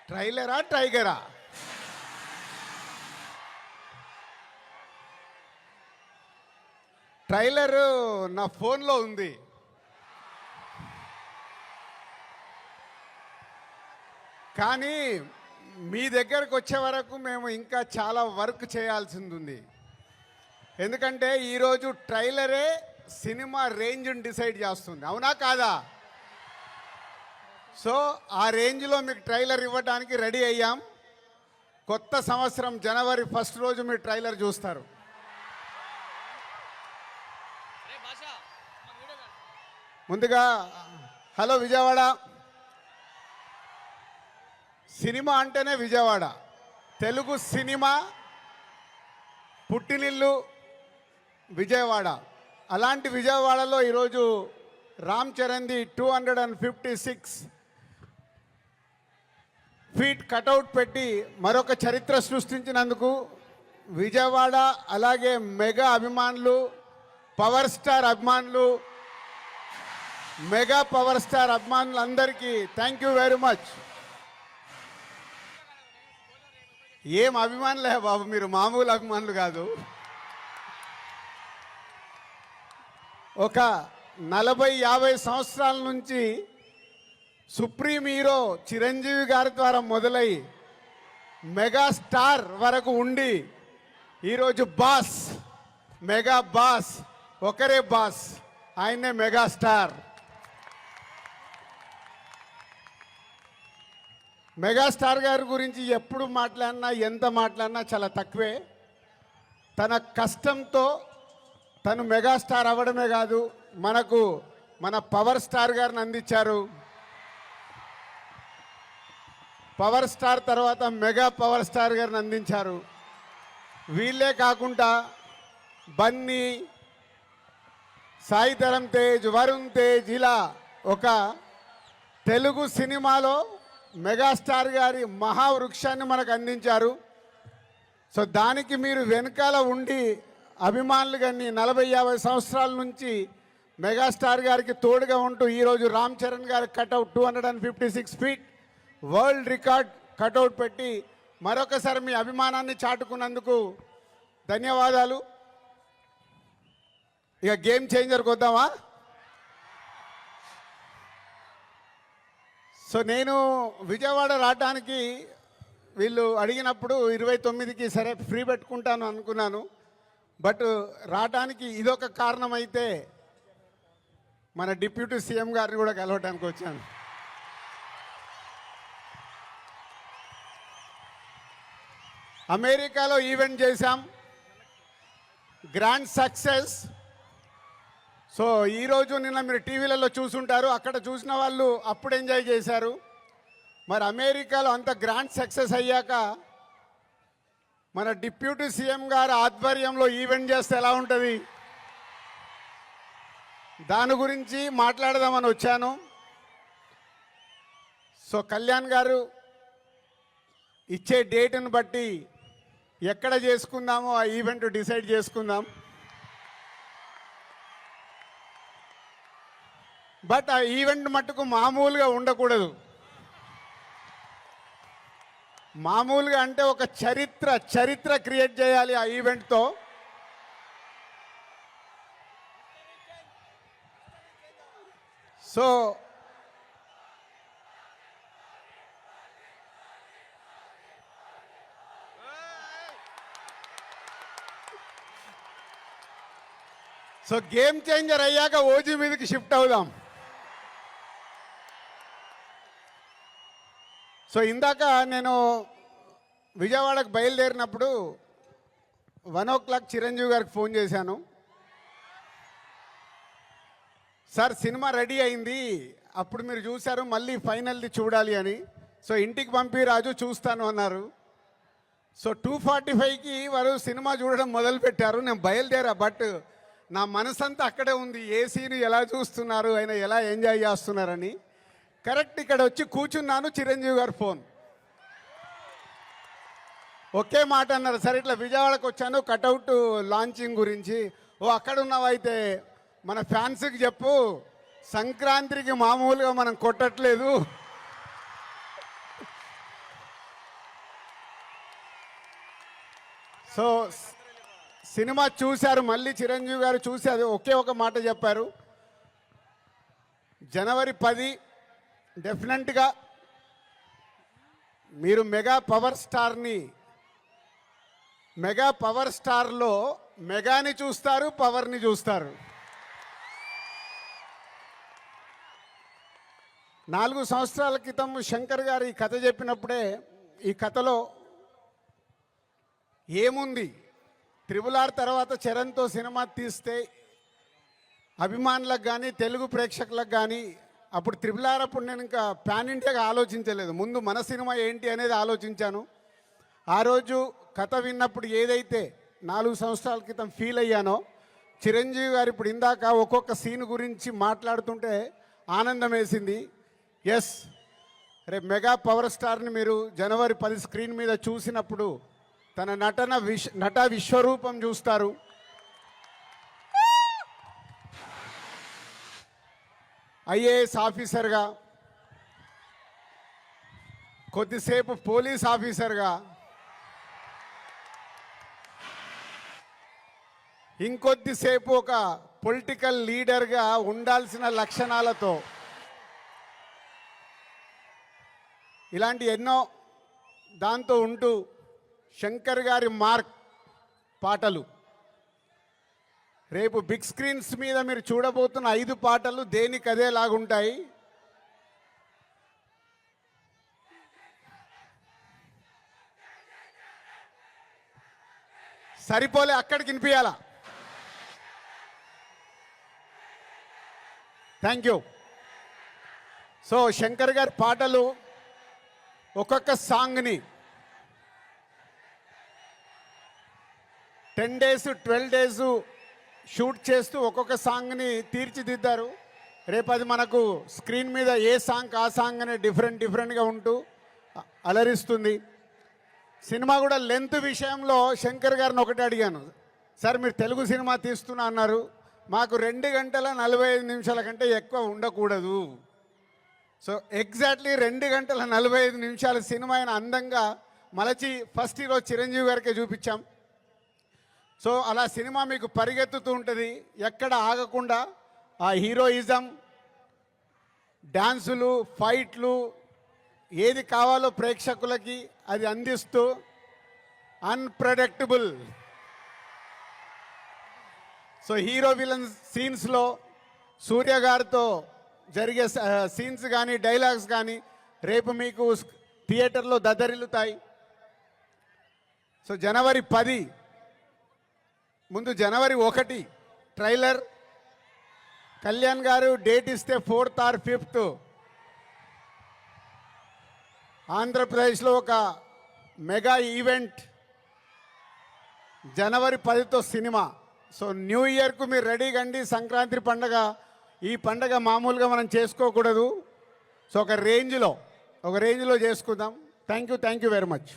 ట్రైలరా టైగరా? Trailer నా ఫోన్లో ఉంది. కానీ మీ దగ్గరకు వచ్చే వరకు మేము ఇంకా చాలా వర్క్ చేయాల్సింది ఉంది. ఎందుకంటే ఈరోజు ట్రైలరే సినిమా రేంజ్ని డిసైడ్ చేస్తుంది, అవునా కాదా? సో ఆ రేంజ్లో మీకు ట్రైలర్ ఇవ్వడానికి రెడీ అయ్యాం. కొత్త సంవత్సరం జనవరి 1 రోజు మీరు ట్రైలర్ చూస్తారు. ముందుగా హలో విజయవాడ. సినిమా అంటేనే విజయవాడ. తెలుగు సినిమా పుట్టినిల్లు విజయవాడ. అలాంటి విజయవాడలో ఈరోజు రామ్ చరణ్ది 256 ఫీట్ కటౌట్ పెట్టి మరొక చరిత్ర సృష్టించినందుకు విజయవాడ, అలాగే మెగా అభిమానులు, పవర్ స్టార్ అభిమానులు, మెగా పవర్ స్టార్ అభిమానులందరికీ థ్యాంక్ యూ వెరీ మచ్. ఏం అభిమానులే బాబు, మీరు మామూలు అభిమానులు కాదు. ఒక 40-50 సంవత్సరాల నుంచి సుప్రీం హీరో చిరంజీవి గారి ద్వారా మొదలై మెగాస్టార్ వరకు ఉండి ఈరోజు బాస్, మెగా బాస్, ఒకరే బాస్, ఆయనే మెగాస్టార్. మెగాస్టార్ గారి గురించి ఎప్పుడు మాట్లాడినా, ఎంత మాట్లాడినా చాలా తక్కువే. తన కష్టంతో తను మెగాస్టార్ అవ్వడమే కాదు, మనకు మన పవర్ స్టార్ గారిని అందించారు. పవర్ స్టార్ తర్వాత మెగా పవర్ స్టార్ గారిని అందించారు. వీళ్ళే కాకుండా బన్నీ, సాయి ధరమ్ తేజ్, వరుణ్ తేజ్, ఇలా ఒక తెలుగు సినిమాలో మెగాస్టార్ గారి మహావృక్షాన్ని మనకు అందించారు. సో దానికి మీరు వెనకాల ఉండి అభిమానులు కానీ 40-50 సంవత్సరాల నుంచి మెగాస్టార్ గారికి తోడుగా ఉంటూ ఈరోజు రామ్ చరణ్ గారి cutout 256 feet world record cutout పెట్టి మరొకసారి మీ అభిమానాన్ని చాటుకున్నందుకు ధన్యవాదాలు. ఇక గేమ్ చేంజర్కి వద్దామా? సో నేను విజయవాడ రావడానికి వీళ్ళు అడిగినప్పుడు 29కి సరే ఫ్రీ పెట్టుకుంటాను అనుకున్నాను. బట్ రావడానికి ఇదొక కారణం అయితే మన డిప్యూటీ సీఎం గారిని కూడా కలవటానికి వచ్చాను. అమెరికాలో ఈవెంట్ చేశాం, గ్రాండ్ సక్సెస్. సో ఈరోజు నిన్న మీరు టీవీలలో చూసుంటారు, అక్కడ చూసిన వాళ్ళు అప్పుడు ఎంజాయ్ చేశారు. మరి అమెరికాలో అంత గ్రాండ్ సక్సెస్ అయ్యాక మన డిప్యూటీ సీఎం గారి ఆధ్వర్యంలో ఈవెంట్ చేస్తే ఎలా ఉంటుంది, దాని గురించి మాట్లాడదామని వచ్చాను. సో కళ్యాణ్ గారు ఇచ్చే డేట్ని బట్టి ఎక్కడ చేసుకుందామో ఆ ఈవెంట్ డిసైడ్ చేసుకుందాం. బట్ ఆ ఈవెంట్ మట్టుకు మామూలుగా ఉండకూడదు. మామూలుగా అంటే ఒక చరిత్ర క్రియేట్ చేయాలి ఆ ఈవెంట్తో. సో గేమ్ చేంజర్ అయ్యాక ఓజీ మీదకి షిఫ్ట్ అవుదాం. సో ఇందాక నేను విజయవాడకు బయలుదేరినప్పుడు 1 o'clock చిరంజీవి గారికి ఫోన్ చేశాను. సార్ సినిమా రెడీ అయింది, అప్పుడు మీరు చూశారు, మళ్ళీ ఫైనల్ది చూడాలి అని. సో ఇంటికి పంపి రాజు చూస్తాను అన్నారు. సో 2:45కి వారు సినిమా చూడడం మొదలుపెట్టారు. నేను బయలుదేరా, బట్ నా మనసంతా అక్కడే ఉంది, ఏ సీన్ ఎలా చూస్తున్నారు, ఆయన ఎలా ఎంజాయ్ చేస్తున్నారని. కరెక్ట్ ఇక్కడ వచ్చి కూర్చున్నాను, చిరంజీవి గారు ఫోన్. ఒకే మాట అన్నారు, సరే ఇట్లా విజయవాడకు వచ్చాను కటౌట్ లాంచింగ్ గురించి. ఓ అక్కడ ఉన్నావైతే మన ఫ్యాన్స్కి చెప్పు, సంక్రాంతికి మామూలుగా మనం కొట్టట్లేదు, సో సినిమా చూశారు, మళ్ళీ చిరంజీవి గారు చూసి అది ఒకే ఒక మాట చెప్పారు, జనవరి 10 డెఫినెట్గా మీరు మెగా పవర్ స్టార్లో మెగాని చూస్తారు, పవర్ని చూస్తారు. 4 సంవత్సరాల క్రితం శంకర్ గారు ఈ కథ చెప్పినప్పుడే ఈ కథలో ఏముంది, RRR తర్వాత చరణ్తో సినిమా తీస్తే అభిమానులకు కానీ తెలుగు ప్రేక్షకులకు కానీ, అప్పుడు RRR అప్పుడు నేను ఇంకా పాన్ ఇండియాగా ఆలోచించలేదు, ముందు మన సినిమా ఏంటి అనేది ఆలోచించాను. ఆ రోజు కథ విన్నప్పుడు ఏదైతే 4 సంవత్సరాల క్రితం ఫీల్ అయ్యానో, చిరంజీవి గారు ఇప్పుడు ఇందాక ఒక్కొక్క సీన్ గురించి మాట్లాడుతుంటే ఆనందం వేసింది. ఎస్, రేపు మెగా పవర్ స్టార్ని మీరు జనవరి 10 స్క్రీన్ మీద చూసినప్పుడు తన నట విశ్వరూపం చూస్తారు. ఐఏఎస్ ఆఫీసర్గా, కొద్దిసేపు పోలీస్ ఆఫీసర్గా, ఇంకొద్దిసేపు ఒక పొలిటికల్ లీడర్గా ఉండాల్సిన లక్షణాలతో ఇలాంటి ఎన్నో దాంతో ఉంటూ శంకర్ గారి మార్క్ పాటలు రేపు బిగ్ స్క్రీన్స్ మీద మీరు చూడబోతున్న 5 పాటలు దేనికదే లాగుంటాయి. సరిపోలే, అక్కడికి వినిపించాలా. Thank you. సో శంకర్ గారి పాటలు ఒక్కొక్క సాంగ్ని 10 days 12 days షూట్ చేస్తూ ఒక్కొక్క సాంగ్ని తీర్చిదిద్దారు. రేపు అది మనకు స్క్రీన్ మీద ఏ సాంగ్ ఆ సాంగ్ అనే డిఫరెంట్గా ఉంటూ అలరిస్తుంది. సినిమా కూడా లెంత్ విషయంలో శంకర్ గారిని ఒకటి అడిగాను, సార్ మీరు తెలుగు సినిమా తీస్తున్నా అన్నారు, మాకు 2 గంటల 45 నిమిషాల కంటే ఎక్కువ ఉండకూడదు. సో ఎగ్జాక్ట్లీ 2 గంటల 45 నిమిషాల సినిమా అయిన అందంగా మలచి ఫస్ట్ ఈరోజు చిరంజీవి గారికే చూపించాం. సో అలా సినిమా మీకు పరిగెత్తుతూ ఉంటుంది, ఎక్కడ ఆగకుండా ఆ హీరోయిజం, డ్యాన్సులు, ఫైట్లు, ఏది కావాలో ప్రేక్షకులకి అది అందిస్తూ అన్ప్రెడిక్టబుల్. సో హీరో విలన్ సీన్స్లో సూర్య గారితో జరిగే సీన్స్ కానీ డైలాగ్స్ కానీ రేపు మీకు థియేటర్లో దద్దరిల్లుతాయి. సో జనవరి 10 ముందు జనవరి 1 ట్రైలర్, కళ్యాణ్ గారు డేట్ ఇస్తే 4th or 5th ఆంధ్రప్రదేశ్లో ఒక మెగా ఈవెంట్ జనవరి 10తో సినిమా. సో న్యూ ఇయర్కు మీరు రెడీగా అండి. సంక్రాంతి పండగ, ఈ పండగ మామూలుగా మనం చేసుకోకూడదు. సో ఒక రేంజ్లో చేసుకుందాం. Thank you very much.